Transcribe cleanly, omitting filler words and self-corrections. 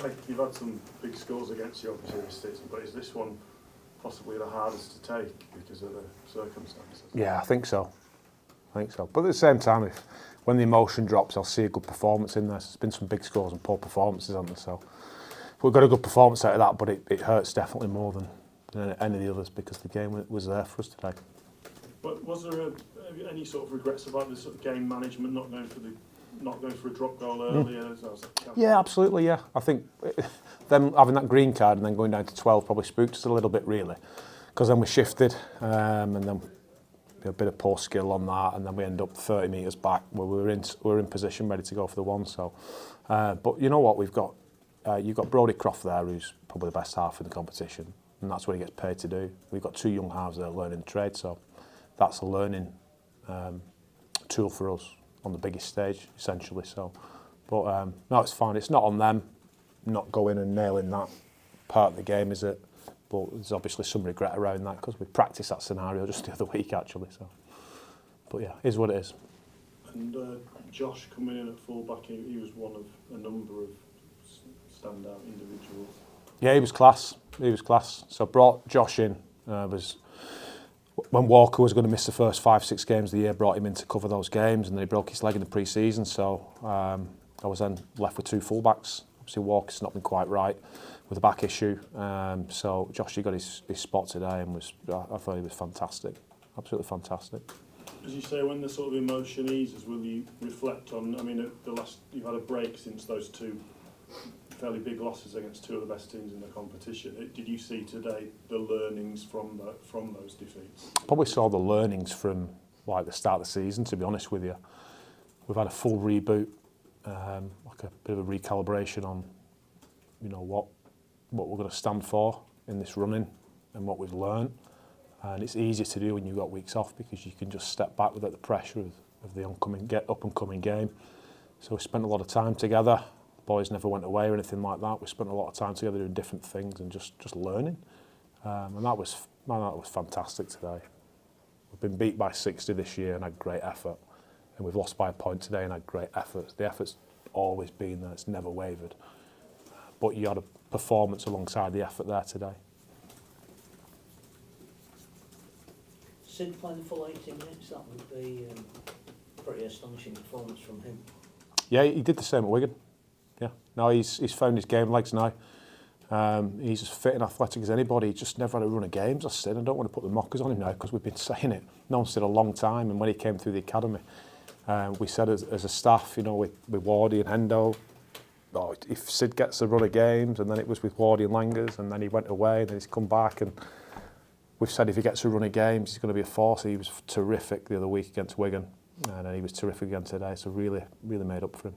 Like, you've had some big scores against you obviously this season, but is this one possibly the hardest to take because of the circumstances? Yeah, I think so. But at the same time, when the emotion drops, I'll see a good performance in there. There's been some big scores and poor performances on there, so we've got a good performance out of that, but it hurts definitely more than any of the others because the game was there for us today. But was there any sort of regrets about the sort of game management, not going for a drop goal earlier? Yeah, absolutely. Yeah, I think them having that green card and then going down to 12 probably spooked us a little bit, really, because then we shifted and then a bit of poor skill on that, and then we end up 30 metres back where we were in position, ready to go for the one. So, but you know what, you've got Brodie Croft there, who's probably the best half in the competition, and that's what he gets paid to do. We've got two young halves there learning the trade, so that's a learning tool for us on the biggest stage, essentially. So, but no, it's fine. It's not on them not going and nailing that part of the game, is it? But there's obviously some regret around that because we practiced that scenario just the other week, actually. So, but yeah, it is what it is. And Josh coming in at fullback, he was one of a number of standout individuals. Yeah, he was class. So brought Josh in was when Walker was going to miss the first 5-6 games of the year, brought him in to cover those games, and then he broke his leg in the pre-season. So I was then left with two fullbacks. Obviously, Walker's not been quite right with a back issue. So Josh, he got his spot today, and I thought he was fantastic, absolutely fantastic. As you say, when the sort of emotion eases, will you reflect on? I mean, you've had a break since those two fairly big losses against two of the best teams in the competition. Did you see today the learnings from those defeats? Probably saw the learnings from like the start of the season. To be honest with you, we've had a full reboot, like a bit of a recalibration on, what we're going to stand for in this running and what we've learned. And it's easier to do when you've got weeks off because you can just step back without the pressure of the up and coming game. So we spent a lot of time together. Boys never went away or anything like that. We spent a lot of time together doing different things and just learning. And that was fantastic today. We've been beat by 60 this year and had great effort. And we've lost by a point today and had great effort. The effort's always been there, it's never wavered. But you had a performance alongside the effort there today. Sid playing the full 80 minutes, that would be a pretty astonishing performance from him. Yeah, he did the same at Wigan. Yeah, no, he's found his game legs now. He's as fit and athletic as anybody. He just never had a run of games. I said, I don't want to put the mockers on him now because we've been saying it. No one said a long time. And when he came through the academy, we said as a staff, with Wardy and Hendo, if Sid gets a run of games, and then it was with Wardy and Langers, and then he went away, and then he's come back, and we've said if he gets a run of games, he's going to be a force. He was terrific the other week against Wigan, and he was terrific again today. So really, really made up for him.